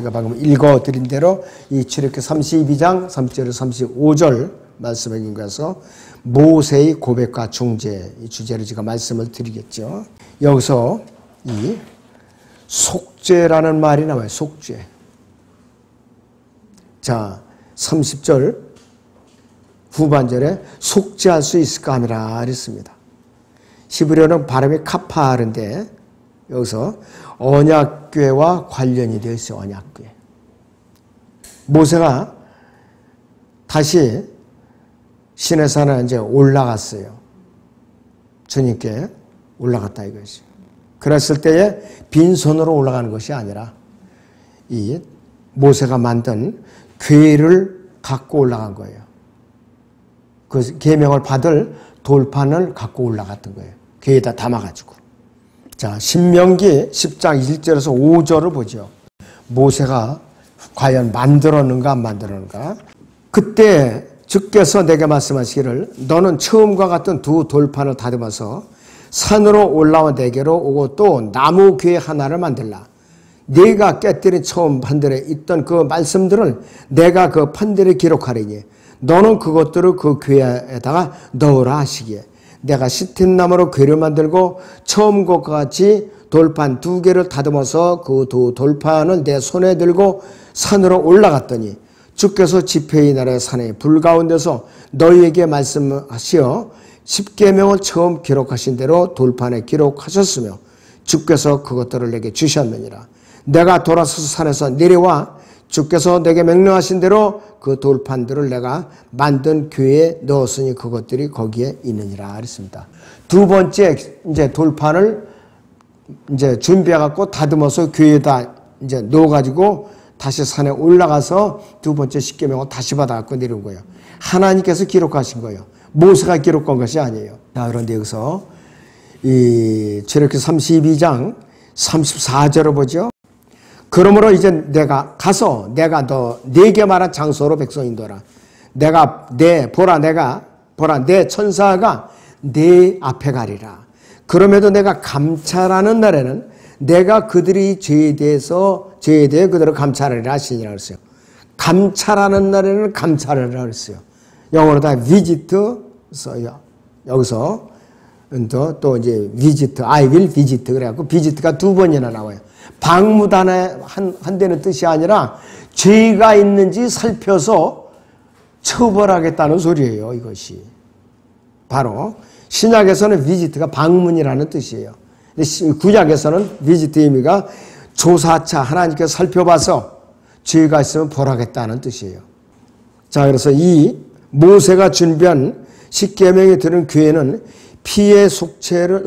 제가 방금 읽어드린 대로 이 출애굽기 32장 3절에서 35절 말씀에 인가서 모세의 고백과 중재 이 주제로 제가 말씀을 드리겠죠. 여기서 이 속죄라는 말이 나와요. 속죄. 자, 30절 후반절에 속죄할 수 있을까 함이라 그랬습니다. 히브리어는 발음이 카파르인데 여기서 언약궤와 관련이 되어 있어요. 언약궤. 모세가 다시 시내산에 이제 올라갔어요. 주님께 올라갔다 이것이. 그랬을 때에 빈손으로 올라가는 것이 아니라 이 모세가 만든 궤를 갖고 올라간 거예요. 그 계명을 받을 돌판을 갖고 올라갔던 거예요. 궤에다 담아가지고. 자, 신명기 10장 1절에서 5절을 보죠. 모세가 과연 만들었는가 안 만들었는가. 그때 주께서 내게 말씀하시기를 너는 처음과 같은 두 돌판을 다듬어서 산으로 올라와 내게로 오고 또 나무 궤 하나를 만들라. 네가 깨뜨린 처음 판들에 있던 그 말씀들을 내가 그 판들에 기록하리니 너는 그것들을 그 궤에다가 넣으라 하시기에 내가 시팀나무로 궤를 만들고 처음 것과 같이 돌판 2개를 다듬어서 그 두 돌판을 내 손에 들고 산으로 올라갔더니 주께서 집회의 날에 산의 불 가운데서 너희에게 말씀하시어 십계명을 처음 기록하신 대로 돌판에 기록하셨으며 주께서 그것들을 내게 주셨느니라. 내가 돌아서서 산에서 내려와 주께서 내게 명령하신 대로 그 돌판들을 내가 만든 궤에 넣었으니 그것들이 거기에 있느니라 그랬습니다. 두 번째 이제 돌판을 이제 준비해 갖고 다듬어서 궤에다 이제 넣어 가지고 다시 산에 올라가서 두 번째 십계명을 다시 받아 갖고 내려온 거예요. 하나님께서 기록하신 거예요. 모세가 기록한 것이 아니에요. 자, 그런데 여기서 이 출애굽기 32장 34절을 보죠. 그러므로 이제 내가 가서 내가 너 네게 말한 장소로 백성 인도라. 보라 내 천사가 네 앞에 가리라. 그럼에도 내가 감찰하는 날에는 내가 그들이 죄에 대해 그들을 감찰하리라 하시니라 그랬어요. 감찰하는 날에는 감찰하리라 그랬어요. 영어로 다 visit 써요. 여기서 또 이제 visit, I will visit 그래갖고 visit가 2번이나 나와요. 방문하는 한 데는 뜻이 아니라 죄가 있는지 살펴서 처벌하겠다는 소리예요. 이것이 바로 신약에서는 visit가 방문이라는 뜻이에요. 구약에서는 visit 의미가 조사차 하나님께서 살펴봐서 죄가 있으면 벌하겠다는 뜻이에요. 자, 그래서 이 모세가 준비한 십계명에 들은 궤는 피의 속죄를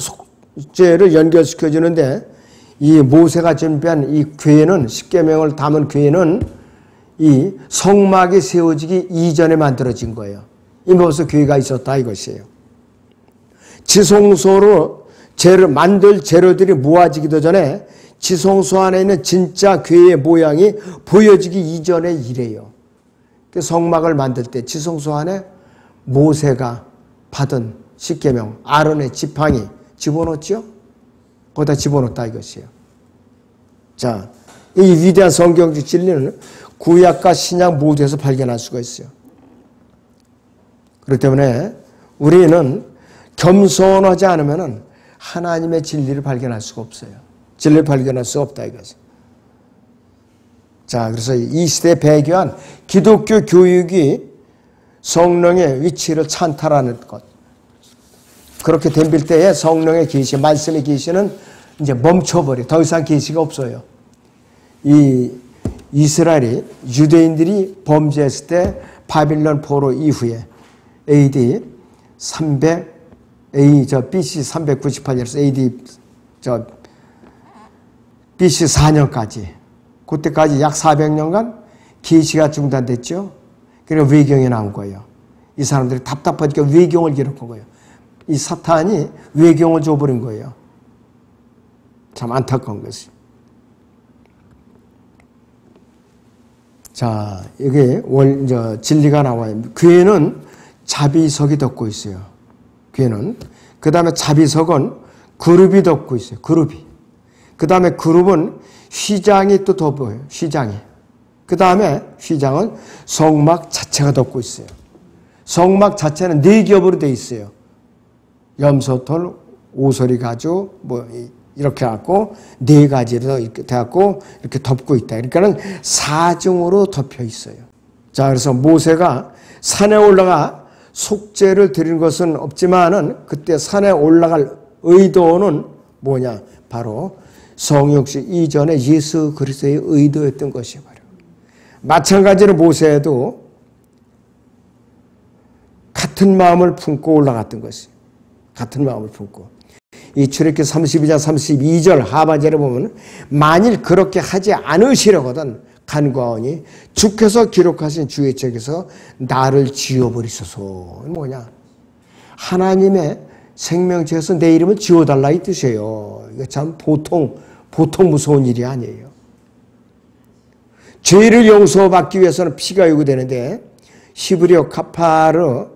연결시켜 주는데 이 모세가 준비한 이 궤는 십계명을 담은 궤는 이 성막이 세워지기 이전에 만들어진 거예요. 이 벌써 궤가 있었다 이것이에요. 지성소로 만들 재료들이 모아지기도 전에 지성소 안에 있는 진짜 궤의 모양이 보여지기 이전의 일이에요. 성막을 만들 때 지성소 안에 모세가 받은 십계명, 아론의 지팡이 집어넣었죠? 거기다 집어넣었다 이것이에요. 자, 이 위대한 성경적 진리는 구약과 신약 모두에서 발견할 수가 있어요. 그렇기 때문에 우리는 겸손하지 않으면 하나님의 진리를 발견할 수가 없어요. 진리를 발견할 수 없다 이거죠. 자, 그래서 이 시대에 배교한 기독교 교육이 성령의 위치를 찬탈하는 것. 그렇게 덤빌 때에 성령의 계시, 말씀의 계시는 이제 멈춰버려. 더 이상 계시가 없어요. 이 이스라엘이 유대인들이 범죄했을 때 바빌론 포로 이후에 AD 300 BC 398년에서 AD BC 4년까지 그때까지 약 400년간 계시가 중단됐죠. 그래서 외경이 나온 거예요. 이 사람들이 답답하니까 외경을 기록한 거예요. 이 사탄이 외경을 줘버린 거예요. 참 안타까운 것이. 자, 이게 진리가 나와요. 궤는 자비석이 덮고 있어요. 궤는. 그 다음에 자비석은 그룹이 덮고 있어요. 그룹이. 그 다음에 그룹은 휘장이 또 덮어요. 휘장이. 그 다음에 휘장은 성막 자체가 덮고 있어요. 성막 자체는 4겹으로 되어 있어요. 염소털, 오소리 가죽, 뭐 이렇게 갖고 4가지로 이렇게 돼갖고 이렇게 덮고 있다. 그러니까는 4중으로 덮여 있어요. 자, 그래서 모세가 산에 올라가 속죄를 드리는 것은 없지만은 그때 산에 올라갈 의도는 뭐냐? 바로 성육신 이전에 예수 그리스도의 의도였던 것이 바로. 마찬가지로 모세도 같은 마음을 품고 올라갔던 것이. 같은 마음을 품고. 이 출애굽기 32장 32절 하반절에 보면 만일 그렇게 하지 않으시려거든 간구하오니 주께서 기록하신 주의 책에서 나를 지워버리소서. 뭐냐? 하나님의 생명책에서 내 이름을 지워달라 이 뜻이에요. 이거 참 보통 무서운 일이 아니에요. 죄를 용서받기 위해서는 피가 요구되는데 히브리어 카파르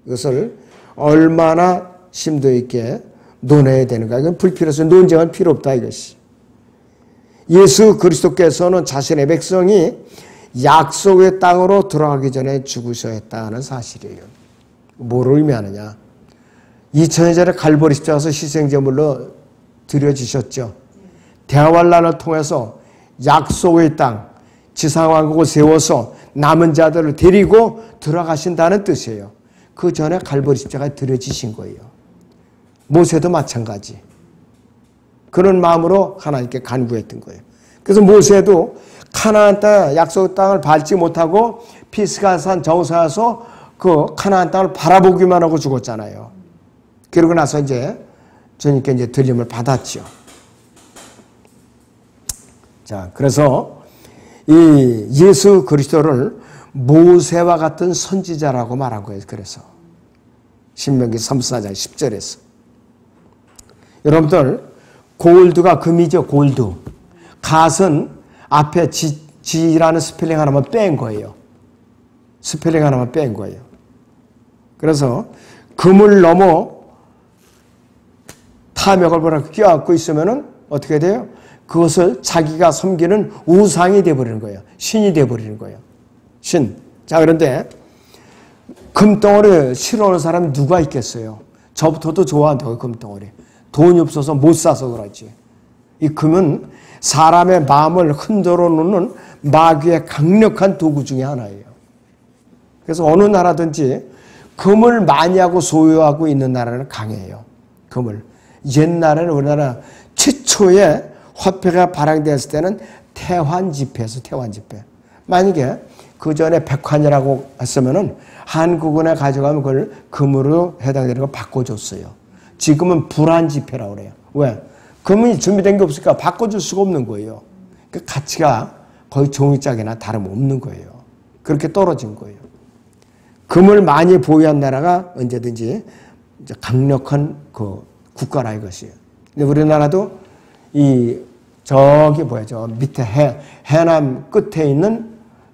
이것을 얼마나 심도 있게 논해야 되는가. 이건 불필요해서 논쟁은 필요 없다 이것이. 예수 그리스도께서는 자신의 백성이 약속의 땅으로 들어가기 전에 죽으셔야 했다는 사실이에요. 뭐를 의미하느냐. 2000년 전에 갈보리 십자가에서 희생제물로 드려지셨죠. 대환란을 통해서 약속의 땅, 지상왕국을 세워서 남은 자들을 데리고 들어가신다는 뜻이에요. 그 전에 갈보리 십자가에 드려지신 거예요. 모세도 마찬가지. 그런 마음으로 하나님께 간구했던 거예요. 그래서 모세도 가나안 땅, 약속 땅을 밟지 못하고 피스가산 저우사에서 그 가나안 땅을 바라보기만 하고 죽었잖아요. 그러고 나서 이제 주님께 이제 들림을 받았죠. 자, 그래서 이 예수 그리스도를 모세와 같은 선지자라고 말한 거예요. 그래서 신명기 34장 10절에서 여러분들 골드가 금이죠. 골드. 갓은 앞에 지라는 스펠링 하나만 뺀 거예요. 스펠링 하나만 뺀 거예요. 그래서 금을 넘어 탐욕을 껴안고 있으면은 어떻게 돼요? 그것을 자기가 섬기는 우상이 되어버리는 거예요. 신이 되어버리는 거예요. 신. 자, 그런데 금덩어리 싫어하는 사람이 누가 있겠어요? 저부터도 좋아한다고 금덩어리. 돈이 없어서 못 사서 그러지. 이 금은 사람의 마음을 흔들어 놓는 마귀의 강력한 도구 중에 하나예요. 그래서 어느 나라든지 금을 많이 하고 소유하고 있는 나라는 강해요. 금을. 옛날에는 우리나라 최초의 화폐가 발행됐을 때는 태환 지폐에서 태환 지폐. 만약에 그 전에 백환이라고 했으면은 한국은에 가져가면 그걸 금으로 해당되는 걸 바꿔줬어요. 지금은 불안 지폐라고 그래요. 왜? 금이 준비된 게 없으니까 바꿔줄 수가 없는 거예요. 그 가치가 거의 종이짝이나 다름없는 거예요. 그렇게 떨어진 거예요. 금을 많이 보유한 나라가 언제든지 이제 강력한 그 국가라 이것이에요. 근데 우리나라도 저 밑에 해남 끝에 있는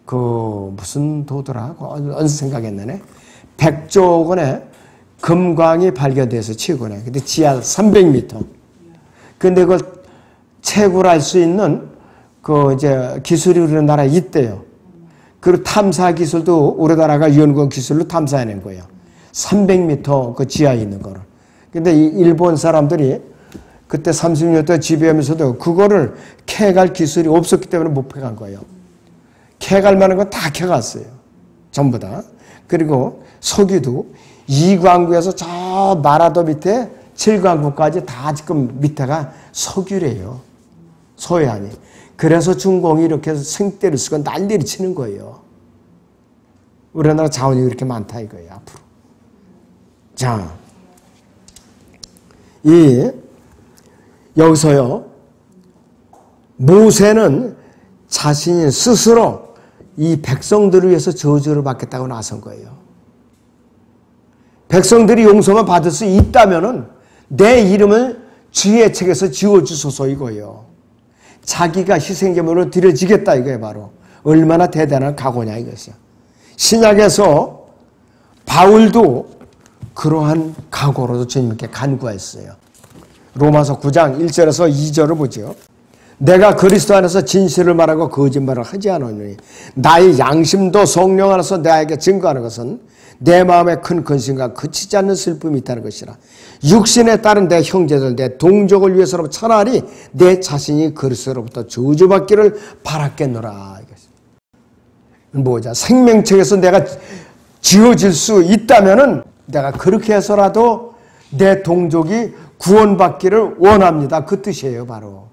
그 무슨 도더라? 어느 생각이 안 나네. 백조원의 금광이 발견돼서 최근에. 근데 지하 300m. 근데 그걸 채굴할 수 있는 그 이제 기술이 우리나라에 있대요. 그리고 탐사 기술도 우리나라가 연구원 기술로 탐사해낸 거예요. 300m 그 지하에 있는 거를. 근데 이 일본 사람들이 그때 30년 동안 지배하면서도 그거를 캐갈 기술이 없었기 때문에 못 캐간 거예요. 캐갈 만한 건 다 캐갔어요. 전부 다. 그리고 석유도 이광구에서 저 마라도 밑에 7광구까지 다 지금 밑에가 석유래요. 서해안이. 그래서 중공이 이렇게 생떼를 쓰고 난리를 치는 거예요. 우리나라 자원이 그렇게 많다 이거예요. 앞으로. 자, 여기서요. 모세는 자신이 스스로 이 백성들을 위해서 저주를 받겠다고 나선 거예요. 백성들이 용서만 받을 수 있다면은 내 이름을 주의 책에서 지워주소서 이거예요. 자기가 희생제물로 드려지겠다 이거예요. 바로 얼마나 대단한 각오냐 이것이요. 신약에서 바울도 그러한 각오로도 주님께 간구했어요. 로마서 9장 1절에서 2절을 보죠. 내가 그리스도 안에서 진실을 말하고 거짓말을 하지 않았느니 나의 양심도 성령 안에서 나에게 증거하는 것은 내 마음에 큰 근심과 그치지 않는 슬픔이 있다는 것이라. 육신에 따른 내 형제들, 내 동족을 위해서라도 차라리 내 자신이 그리스도로부터 저주받기를 바랐겠노라. 뭐자? 생명책에서 내가 지어질 수 있다면은 내가 그렇게 해서라도 내 동족이 구원받기를 원합니다. 그 뜻이에요, 바로.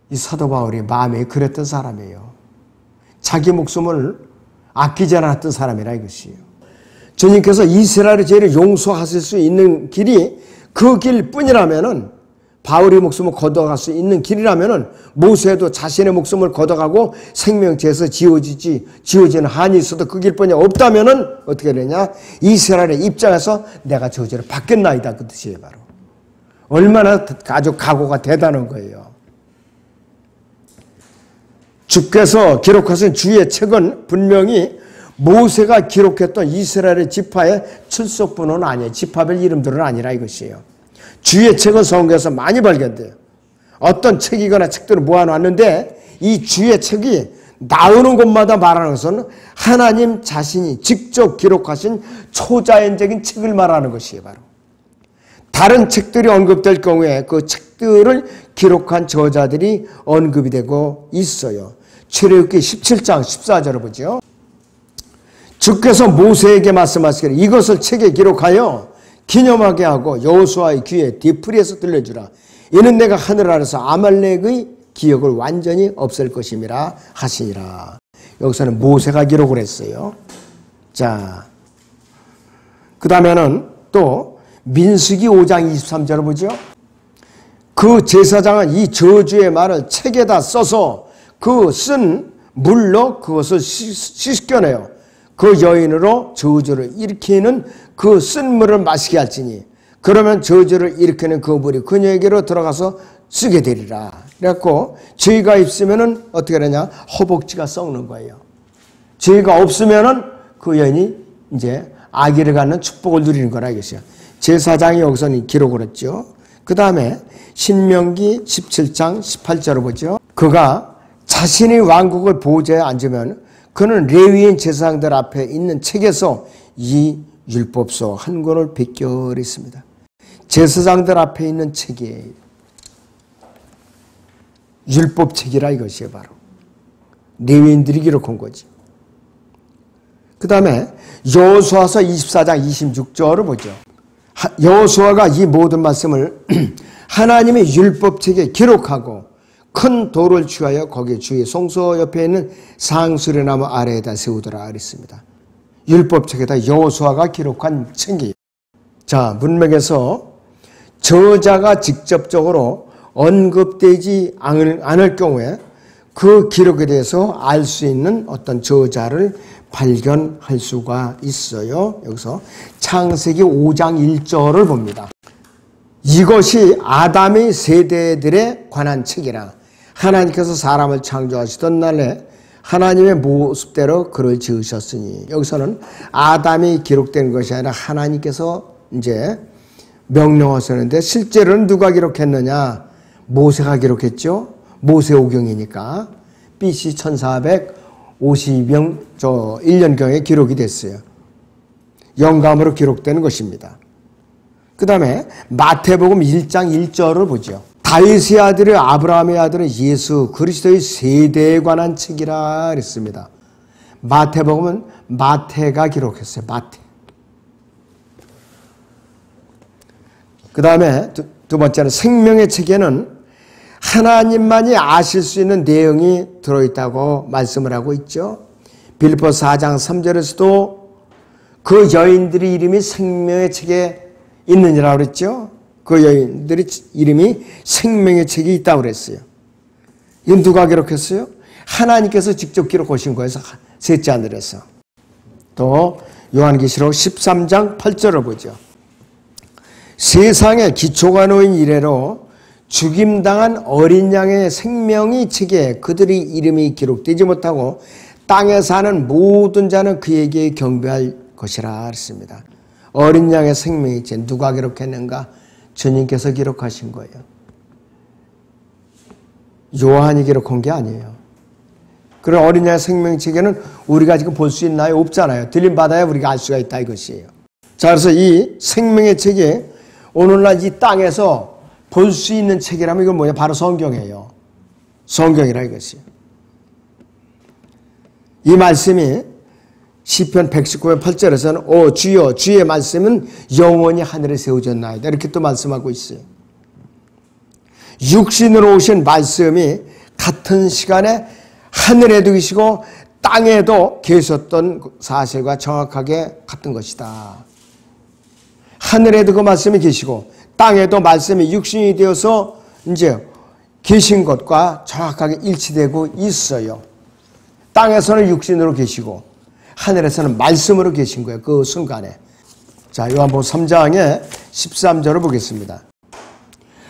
이 사도 바울이 마음에 그랬던 사람이에요. 자기 목숨을 아끼지 않았던 사람이라 이것이에요. 주님께서 이스라엘의 죄를 용서하실 수 있는 길이 그 길뿐이라면은, 바울의 목숨을 걷어갈 수 있는 길이라면은 모세도 자신의 목숨을 걷어가고 생명체에서 지어지는 한이 있어도 그 길뿐이 없다면은 어떻게 되냐? 이스라엘의 입장에서 내가 저주를 받겠나이다. 그 뜻이에요, 바로. 얼마나 아주 각오가 대단한 거예요. 주께서 기록하신 주의 책은 분명히 모세가 기록했던 이스라엘의 지파의 출석번호는 아니에요. 지파별 이름들은 아니라 이것이에요. 주의 책은 성경에서 많이 발견돼요. 어떤 책이거나 책들을 모아놨는데 이 주의 책이 나오는 곳마다 말하는 것은 하나님 자신이 직접 기록하신 초자연적인 책을 말하는 것이에요, 바로. 다른 책들이 언급될 경우에 그 책들을 기록한 저자들이 언급이 되고 있어요. 출애굽기 17장 14절을 보죠. 주께서 모세에게 말씀하시기를 이것을 책에 기록하여 기념하게 하고 여호수아의 귀에 뒤풀이에서 들려주라. 이는 내가 하늘 아래서 아말렉의 기억을 완전히 없앨 것임이라 하시니라. 여기서는 모세가 기록을 했어요. 자, 그 다음에는 또 민수기 5장 23절을 보죠. 그 제사장은 이 저주의 말을 책에다 써서 그 쓴 물로 그것을 씻겨내요. 그 여인으로 저주를 일으키는 그 쓴 물을 마시게 할지니 그러면 저주를 일으키는 그 물이 그녀에게로 들어가서 쓰게 되리라. 그래갖고 죄가 있으면은 어떻게 되냐? 허벅지가 썩는 거예요. 죄가 없으면은 그 여인이 이제 아기를 갖는 축복을 누리는 거라 이것이야. 제사장이 여기서는 기록을 했죠. 그 다음에 신명기 17장 18절을 보죠. 그가 자신이 왕국을 보좌에 앉으면 그는 레위인 제사장들 앞에 있는 책에서 이 율법서 한 권을 베껴냈습니다. 제사장들 앞에 있는 책이에요. 율법책이라 이것이에요, 바로. 레위인들이 기록한 거지. 그 다음에 여호수아서 24장 26절을 보죠. 여호수아가 이 모든 말씀을 하나님의 율법책에 기록하고 큰 돌을 취하여 거기에 주의 성소 옆에 있는 상수리나무 아래에다 세우더라 그랬습니다. 율법책에다 여호수아가 기록한 책이에요. 자, 문맥에서 저자가 직접적으로 언급되지 않을 경우에 그 기록에 대해서 알 수 있는 어떤 저자를 발견할 수가 있어요. 여기서 창세기 5장 1절을 봅니다. 이것이 아담의 세대들에 관한 책이라. 하나님께서 사람을 창조하시던 날에 하나님의 모습대로 그를 지으셨으니, 여기서는 아담이 기록된 것이 아니라 하나님께서 이제 명령하셨는데 실제로는 누가 기록했느냐? 모세가 기록했죠. 모세오경이니까 BC 1451년경에 기록이 됐어요. 영감으로 기록되는 것입니다. 그 다음에 마태복음 1장 1절을 보죠. 다윗의 아들이 아브라함의 아들은 예수 그리스도의 세대에 관한 책이라 그랬습니다. 마태복음은 마태가 기록했어요. 마태. 그 다음에 두 번째는 생명의 책에는 하나님만이 아실 수 있는 내용이 들어있다고 말씀을 하고 있죠. 빌립보서 4장 3절에서도 그 여인들의 이름이 생명의 책에 있느니라 그랬죠. 그 여인들의 이름이 생명의 책에 있다고 그랬어요. 이건 누가 기록했어요? 하나님께서 직접 기록하신 거에서 셋째 하늘에서. 또 요한계시록 13장 8절을 보죠. 세상에 기초가 놓인 이래로 죽임당한 어린 양의 생명의 책에 그들의 이름이 기록되지 못하고 땅에 사는 모든 자는 그에게 경배할 것이라 했습니다. 어린 양의 생명의 책 누가 기록했는가? 주님께서 기록하신 거예요. 요한이 기록한 게 아니에요. 그런 어린 양의 생명책에는 우리가 지금 볼 수 있나요? 없잖아요. 들림받아야 우리가 알 수가 있다 이것이에요. 자, 그래서 이 생명의 책이 오늘날 이 땅에서 볼 수 있는 책이라면 이건 뭐냐? 바로 성경이에요. 성경이라 이것이. 이 말씀이 시편 119편 8절에서는 오 주여 주의 말씀은 영원히 하늘에 세워졌나이다 이렇게 또 말씀하고 있어요. 육신으로 오신 말씀이 같은 시간에 하늘에도 계시고 땅에도 계셨던 사실과 정확하게 같은 것이다. 하늘에도 그 말씀이 계시고 땅에도 말씀이 육신이 되어서 이제 계신 것과 정확하게 일치되고 있어요. 땅에서는 육신으로 계시고 하늘에서는 말씀으로 계신 거예요. 그 순간에. 자, 요한복음 3장의 13절을 보겠습니다.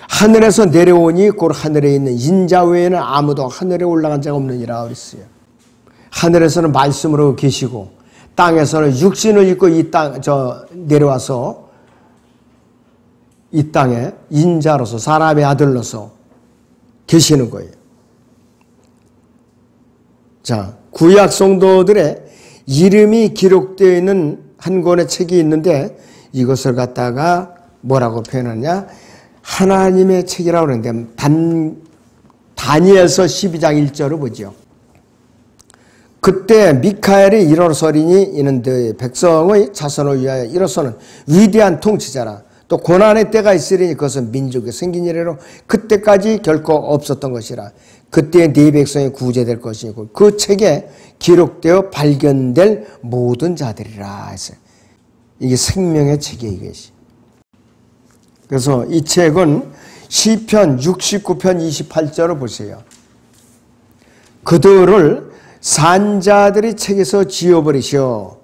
하늘에서 내려오니 곧 하늘에 있는 인자 외에는 아무도 하늘에 올라간 자가 없느니라 그랬어요. 하늘에서는 말씀으로 계시고 땅에서는 육신을 입고 이 땅 내려와서 이 땅에 인자로서 사람의 아들로서 계시는 거예요. 자, 구약 성도들의 이름이 기록되어 있는 한 권의 책이 있는데 이것을 갖다가 뭐라고 표현하냐? 하나님의 책이라고 그러는데 다니엘서 12장 1절을 보죠. 그때 미카엘이 일어서리니 이는 그 백성의 자손을 위하여 일어서는 위대한 통치자라. 또 고난의 때가 있으리니 그것은 민족이 생긴 이래로 그때까지 결코 없었던 것이라. 그때 네 백성이 구제될 것이고 그 책에 기록되어 발견될 모든 자들이라 했어요. 이게 생명의 책이에요. 이것이. 그래서 이 책은 시편 69편 28절을 보세요. 그들을 산자들이 책에서 지워버리시어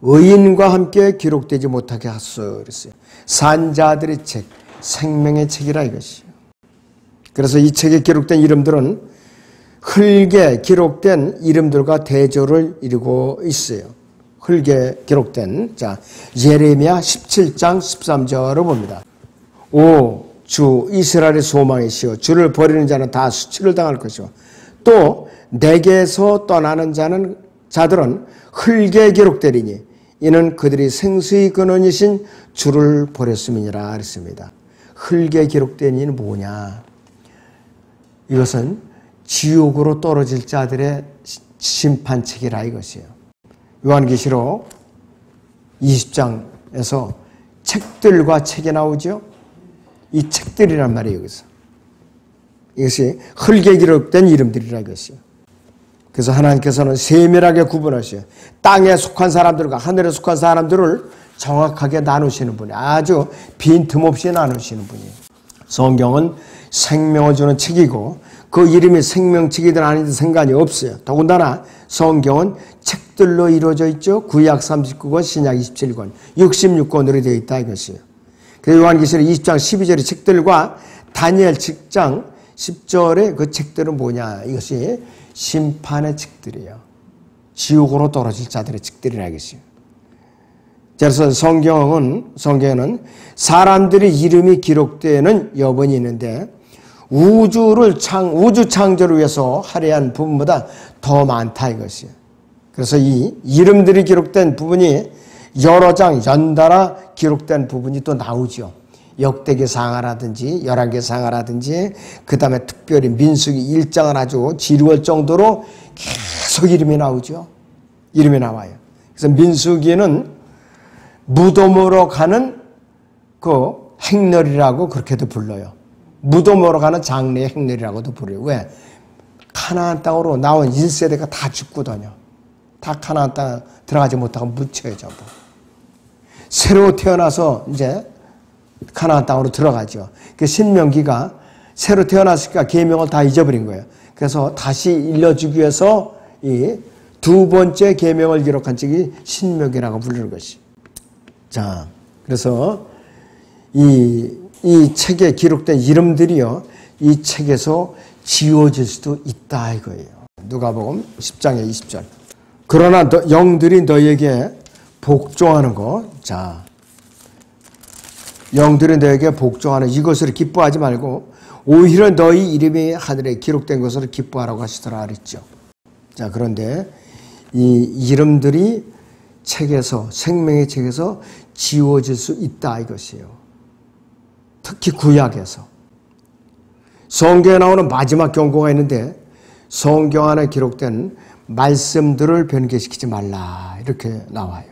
의인과 함께 기록되지 못하게 하소서 그랬어요. 산자들의 책, 생명의 책이라 이것이요. 그래서 이 책에 기록된 이름들은 흙에 기록된 이름들과 대조를 이루고 있어요. 흙에 기록된 자 예레미야 17장 13절을 봅니다. 오 주 이스라엘의 소망이시여 주를 버리는 자는 다 수치를 당할 것이요 또 내게서 떠나는 자들은 흙에 기록되리니 이는 그들이 생수의 근원이신 주를 버렸음이니라 그랬습니다. 흙에 기록된 이는 뭐냐? 이것은 지옥으로 떨어질 자들의 심판책이라 이것이에요. 요한계시록 20장에서 책들과 책이 나오죠. 이 책들이란 말이에요. 여기서. 이것이 흙에 기록된 이름들이라 이것이에요. 그래서 하나님께서는 세밀하게 구분하셔요. 땅에 속한 사람들과 하늘에 속한 사람들을 정확하게 나누시는 분이 아주 빈틈없이 나누시는 분이에요. 성경은 생명을 주는 책이고 그 이름이 생명책이든 아니든 상관이 없어요. 더군다나 성경은 책들로 이루어져 있죠. 구약 39권, 신약 27권, 66권으로 되어 있다 이것이에요. 그래서 요한계시록 20장 12절의 책들과 다니엘 10장 10절의 그 책들은 뭐냐? 이것이 심판의 책들이에요. 지옥으로 떨어질 자들의 책들이라 이것이에요. 그래서 성경에는 사람들의 이름이 기록되는 여번이 있는데 우주 창조를 위해서 할애한 부분보다 더 많다 이것이에요. 그래서 이 이름들이 기록된 부분이 여러 장 연달아 기록된 부분이 또 나오죠. 역대기 상하라든지 열왕기 상하라든지 그 다음에 특별히 민수기 1장은 아주 지루할 정도로 계속 이름이 나오죠. 이름이 나와요. 그래서 민수기는 무덤으로 가는 그 행렬이라고 그렇게도 불러요. 무덤으로 가는 장례의 행렬이라고도 부르요. 왜? 가나안 땅으로 나온 1세대가 다 죽거든요. 다 가나안 땅 들어가지 못하고 묻혀요, 전부. 새로 태어나서 이제 가나안 땅으로 들어가죠. 그 신명기가 새로 태어났으니까 계명을 다 잊어버린 거예요. 그래서 다시 일러주기 위해서 이 두 번째 계명을 기록한 책이 신명기라고 부르는 것이. 자, 그래서 이 책에 기록된 이름들이요, 이 책에서 지워질 수도 있다 이거예요. 누가복음 10장의 20절. 그러나 영들이 너에게 복종하는 것. 자, 영들이 너에게 복종하는 이것을 기뻐하지 말고 오히려 너희 이름이 하늘에 기록된 것을 기뻐하라고 하시더라 그랬죠. 자, 그런데 이 이름들이 책에서, 생명의 책에서 지워질 수 있다 이것이에요. 특히 구약에서. 성경에 나오는 마지막 경고가 있는데 성경 안에 기록된 말씀들을 변개시키지 말라 이렇게 나와요.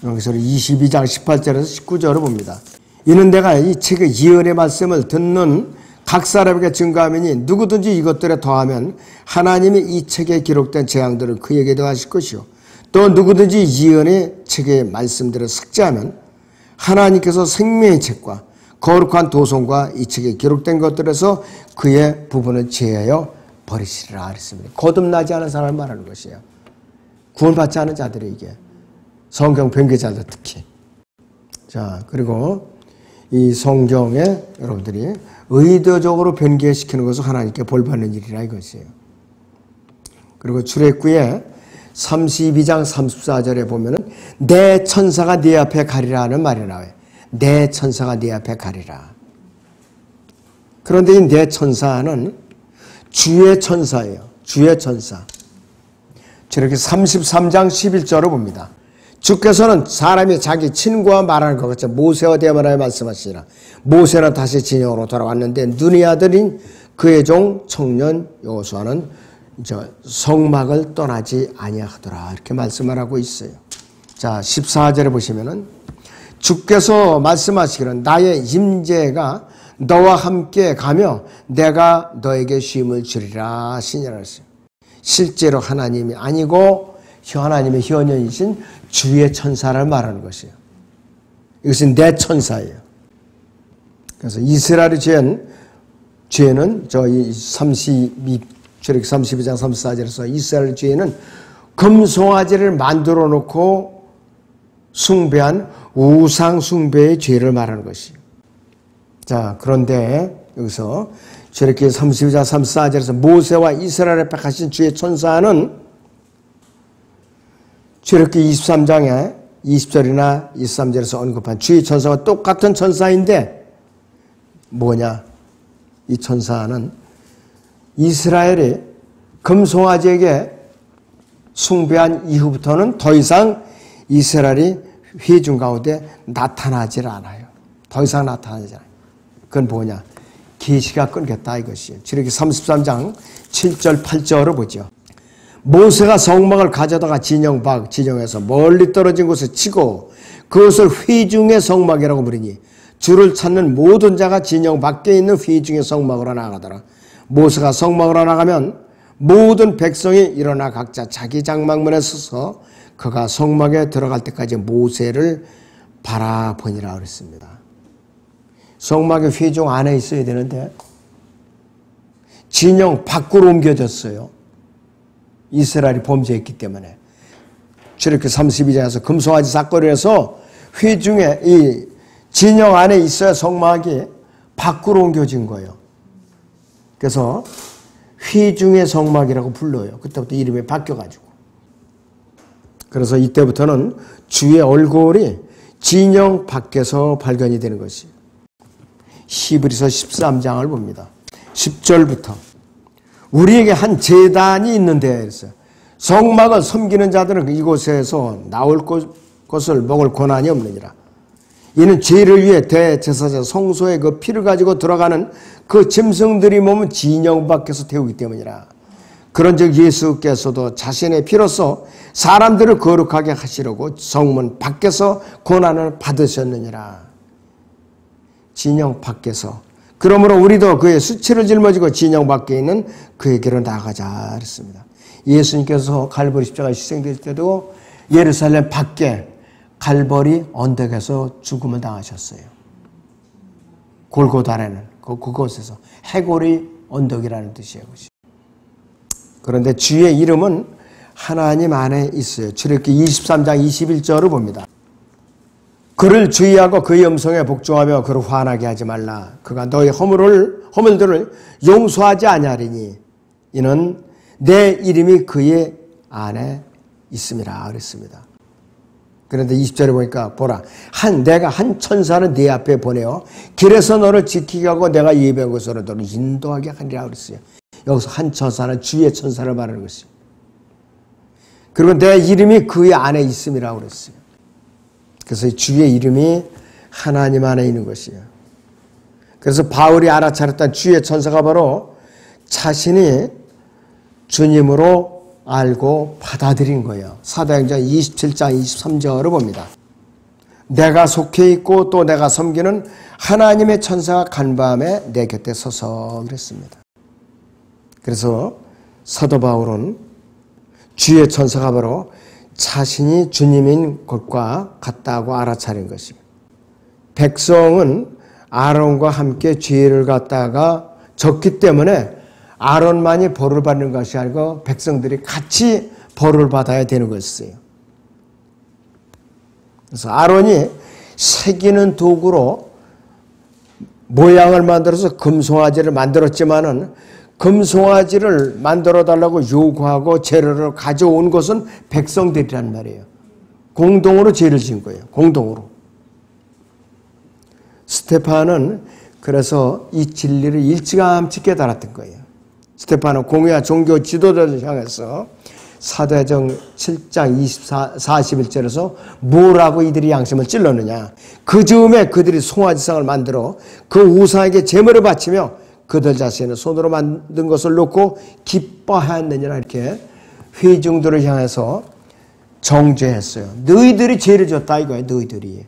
여기서 22장 18절에서 19절을 봅니다. 이는 내가 이 책의 예언의 말씀을 듣는 각 사람에게 증거하매니 누구든지 이것들에 더하면 하나님이 이 책에 기록된 재앙들을 그에게 더하실 것이요 또 누구든지 예언의 책의 말씀들을 삭제하면 하나님께서 생명의 책과 거룩한 도성과 이 책에 기록된 것들에서 그의 부분을 제하여 버리시리라 그랬습니다. 거듭나지 않은 사람을 말하는 것이에요. 구원받지 않은 자들에게, 성경 변개자들 특히. 자, 그리고 이 성경에 여러분들이 의도적으로 변개시키는 것은 하나님께 벌받는 일이라 이것이에요. 그리고 출애굽기에 32장 34절에 보면은 내 천사가 네 앞에 가리라 하는 말이 나와요. 내 천사가 네 앞에 가리라. 그런데 이 내 천사는 주의 천사예요. 주의 천사. 저렇게 33장 11절을 봅니다. 주께서는 사람이 자기 친구와 말하는 것 같이 모세와 대면하여 말씀하시니라. 모세는 다시 진영으로 돌아왔는데 눈의 아들인 그의 종 청년 여호수아는 성막을 떠나지 아니하더라. 이렇게 말씀을 하고 있어요. 자, 14절에 보시면은 주께서 말씀하시기를 나의 임재가 너와 함께 가며 내가 너에게 쉼을 주리라 하시니라 했어요. 실제로 하나님이 아니고 하나님의 현현이신 주의 천사를 말하는 것이에요. 이것은 내 천사예요. 그래서 이스라엘의 죄는 저희 32장 34절에서 이스라엘 죄는 금송아지를 만들어 놓고 숭배한 우상 숭배의 죄를 말하는 것이에요. 자, 그런데 여기서 저렇게 32장 34절에서 모세와 이스라엘에 백하신 주의 천사는 저렇게 23장에 20절이나 23절에서 언급한 주의 천사와 똑같은 천사인데 뭐냐? 이 천사는 이스라엘이 금송아지에게 숭배한 이후부터는 더 이상 이스라엘이 회중 가운데 나타나질 않아요. 더 이상 나타나지 않아요. 그건 뭐냐? 계시가 끊겼다 이것이에요. 저렇게 33장 7절 8절을 보죠. 모세가 성막을 가져다가 진영에서 멀리 떨어진 곳에 치고 그것을 회중의 성막이라고 부르니 주를 찾는 모든 자가 진영 밖에 있는 회중의 성막으로 나가더라. 모세가 성막으로 나가면 모든 백성이 일어나 각자 자기 장막문에 서서 그가 성막에 들어갈 때까지 모세를 바라보니라 그랬습니다. 성막의 회중 안에 있어야 되는데 진영 밖으로 옮겨졌어요. 이스라엘이 범죄했기 때문에. 저렇게 32장에서 금송아지 사건에서 회중에 이 진영 안에 있어야 성막이 밖으로 옮겨진 거예요. 그래서 회중의 성막이라고 불러요. 그때부터 이름이 바뀌어가지고. 그래서 이때부터는 주의 얼굴이 진영 밖에서 발견이 되는 것이에요. 히브리서 13장을 봅니다. 10절부터 우리에게 한 제단이 있는데 그랬어요. 성막을 섬기는 자들은 이곳에서 나올 것을 먹을 권한이 없느니라. 이는 죄를 위해 대제사장 성소에 그 피를 가지고 들어가는 그 짐승들이 몸은 진영 밖에서 태우기 때문이라. 그런즉 예수께서도 자신의 피로써 사람들을 거룩하게 하시려고 성문 밖에서 고난을 받으셨느니라. 진영 밖에서. 그러므로 우리도 그의 수치를 짊어지고 진영 밖에 있는 그에게로 나가자 그랬습니다. 예수님께서 갈보리 십자가에 희생될 때도 예루살렘 밖에 갈보리 언덕에서 죽음을 당하셨어요. 골고다라는 그곳에서 해골이 언덕이라는 뜻이에요. 그런데 주의 이름은 하나님 안에 있어요. 출애굽기 23장 21절을 봅니다. 그를 주의하고 그의 음성에 복종하며 그를 화나게 하지 말라. 그가 너의 허물들을 용서하지 아니하리니 이는 내 이름이 그의 안에 있음이라 그랬습니다. 그런데 20절에 보니까 보라 내가 한 천사를 네 앞에 보내어 길에서 너를 지키게 하고 내가 예배한 곳으로 너를 인도하게 하리라 그랬어요. 여기서 한 천사는 주의 천사를 말하는 것이에요. 그리고 내 이름이 그의 안에 있음이라고 그랬어요. 그래서 주의 이름이 하나님 안에 있는 것이에요. 그래서 바울이 알아차렸던 주의 천사가 바로 자신이 주님으로 알고 받아들인 거예요. 사도행전 27장 23절을 봅니다. 내가 속해 있고 또 내가 섬기는 하나님의 천사가 간밤에 내 곁에 서서 그랬습니다. 그래서 사도 바울은 주의 천사가 바로 자신이 주님인 것과 같다고 알아차린 것입니다. 백성은 아론과 함께 죄를 갖다가 졌기 때문에 아론만이 벌을 받는 것이 아니고 백성들이 같이 벌을 받아야 되는 것이에요. 그래서 아론이 새기는 도구로 모양을 만들어서 금송아지를 만들었지만은 금송아지를 만들어 달라고 요구하고 재료를 가져온 것은 백성들이란 말이에요. 공동으로 죄를 지은 거예요. 공동으로. 스데반은 그래서 이 진리를 일찌감치 깨달았던 거예요. 스데반은 공의와 종교 지도자를 향해서 사도행전 7장 41절에서 뭐라고 이들이 양심을 찔렀느냐. 그 즈음에 그들이 송아지상을 만들어 그 우상에게 제물을 바치며 그들 자신의 손으로 만든 것을 놓고 기뻐하였느니라 이렇게 회중들을 향해서 정죄했어요. 너희들이 죄를 졌다 이거예요. 너희들이.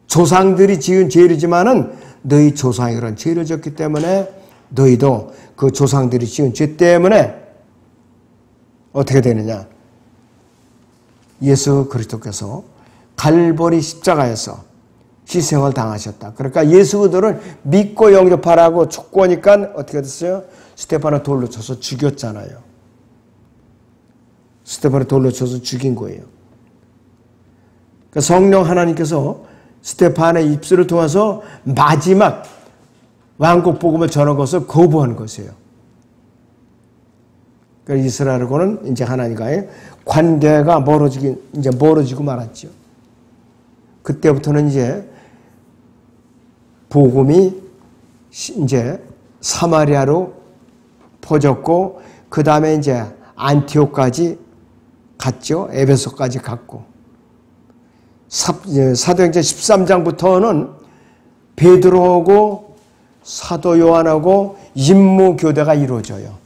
조상들이 지은 죄이지만은 너희 조상이 그런 죄를 졌기 때문에 너희도 그 조상들이 지은 죄 때문에 어떻게 되느냐. 예수 그리스도께서 갈보리 십자가에서 희생을 당하셨다. 그러니까 예수 그들을 믿고 영접하라고 촉구하니까 어떻게 됐어요? 스데반을 돌로 쳐서 죽였잖아요. 스데반을 돌로 쳐서 죽인 거예요. 그러니까 성령 하나님께서 스데반의 입술을 통해서 마지막 왕국 복음을 전한 것을 거부한 것이에요. 그러니까 이스라엘하고는 이제 하나님과의 관계가 멀어지고 말았죠. 그때부터는 이제 복음이 이제 사마리아로 퍼졌고 그 다음에 이제 안티옥까지 갔죠. 에베소까지 갔고 사도행전 13장부터는 베드로하고 사도 요한하고 임무교대가 이루어져요.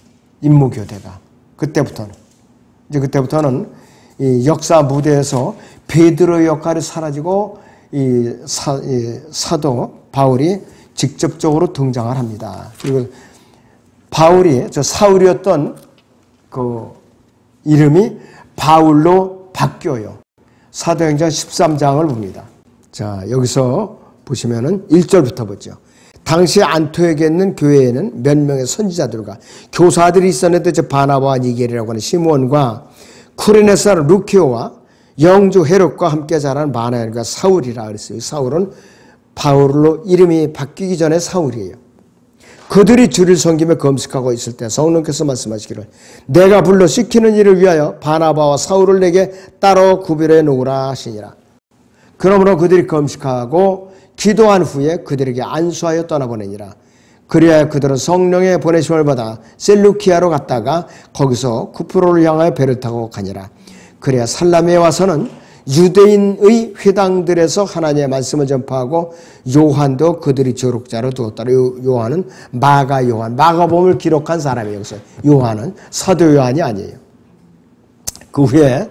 임무교대가 그때부터는 이 역사 무대에서 베드로의 역할이 사라지고 이 사도 바울이 직접적으로 등장을 합니다. 그리고 바울이 사울이었던 그 이름이 바울로 바뀌어요. 사도행전 13장을 봅니다. 자, 여기서 보시면은 1절부터 보죠. 당시 안토에게 있는 교회에는 몇 명의 선지자들과 교사들이 있었는데 바나바와 니게리라고 하는 시몬과 쿠레네 사람 루키오와 영주 헤롯과 함께 자란 마나엘과 사울이라 그랬어요. 사울은 바울로 이름이 바뀌기 전에 사울이에요. 그들이 주를 섬기며 금식하고 있을 때 성령께서 말씀하시기를 내가 불러 시키는 일을 위하여 바나바와 사울을 내게 따로 구별해 놓으라 하시니라. 그러므로 그들이 금식하고 기도한 후에 그들에게 안수하여 떠나보내니라. 그리하여 그들은 성령의 보내심을 받아 셀루키아로 갔다가 거기서 쿠프로를 향하여 배를 타고 가니라. 그래야 살라미에 와서는 유대인의 회당들에서 하나님의 말씀을 전파하고 요한도 그들이 조력자로 두었더라. 요한은 마가복음을 기록한 사람이에요. 여기서 요한은 사도 요한이 아니에요. 그 후에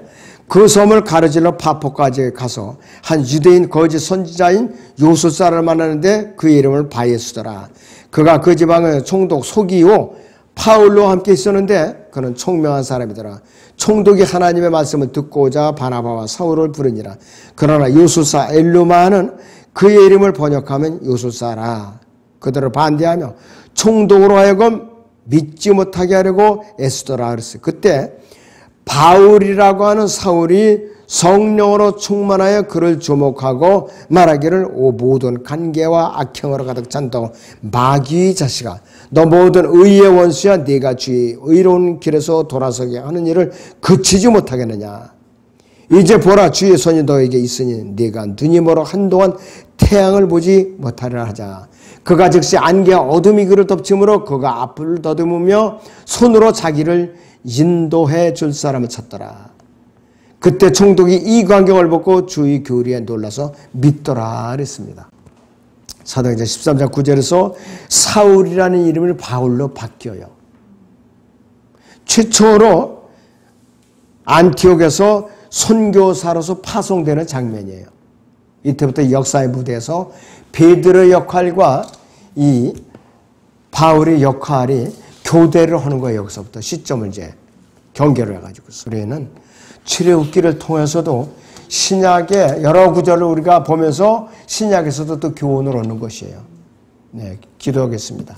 그 섬을 가르질러 파포까지 가서 한 유대인 거짓 선지자인 요술사를 만나는데 그의 이름을 바예수더라. 그가 그 지방의 총독 소기오 파울로와 함께 있었는데 그는 총명한 사람이더라. 총독이 하나님의 말씀을 듣고자 바나바와 사울을 부르니라. 그러나 요술사 엘루마는 그의 이름을 번역하면 요술사라. 그들을 반대하며 총독으로 하여금 믿지 못하게 하려고 애쓰더라 그랬어요. 그때 바울이라고 하는 사울이 성령으로 충만하여 그를 주목하고 말하기를 오 모든 간계와 악행으로 가득 찬 너 마귀의 자식아 너 모든 의의 원수야 네가 주의 의로운 길에서 돌아서게 하는 일을 그치지 못하겠느냐. 이제 보라 주의 손이 너에게 있으니 네가 눈이 멀어 한동안 태양을 보지 못하리라 하자. 그가 즉시 안개와 어둠이 그를 덮침으로 그가 앞을 더듬으며 손으로 자기를 인도해 줄 사람을 찾더라. 그때 총독이 이 광경을 보고 주의 교리에 놀라서 믿더라 그랬습니다. 사도행전 13장 9절에서 사울이라는 이름을 바울로 바뀌어요. 최초로 안티옥에서 선교사로서 파송되는 장면이에요. 이때부터 역사의 무대에서 베드로의 역할과 이 바울의 역할이 교대를 하는 거예요. 여기서부터 시점을 이제 경계를 해가지고. 우리는 출애굽기를 통해서도 신약의 여러 구절을 우리가 보면서 신약에서도 또 교훈을 얻는 것이에요. 네, 기도하겠습니다.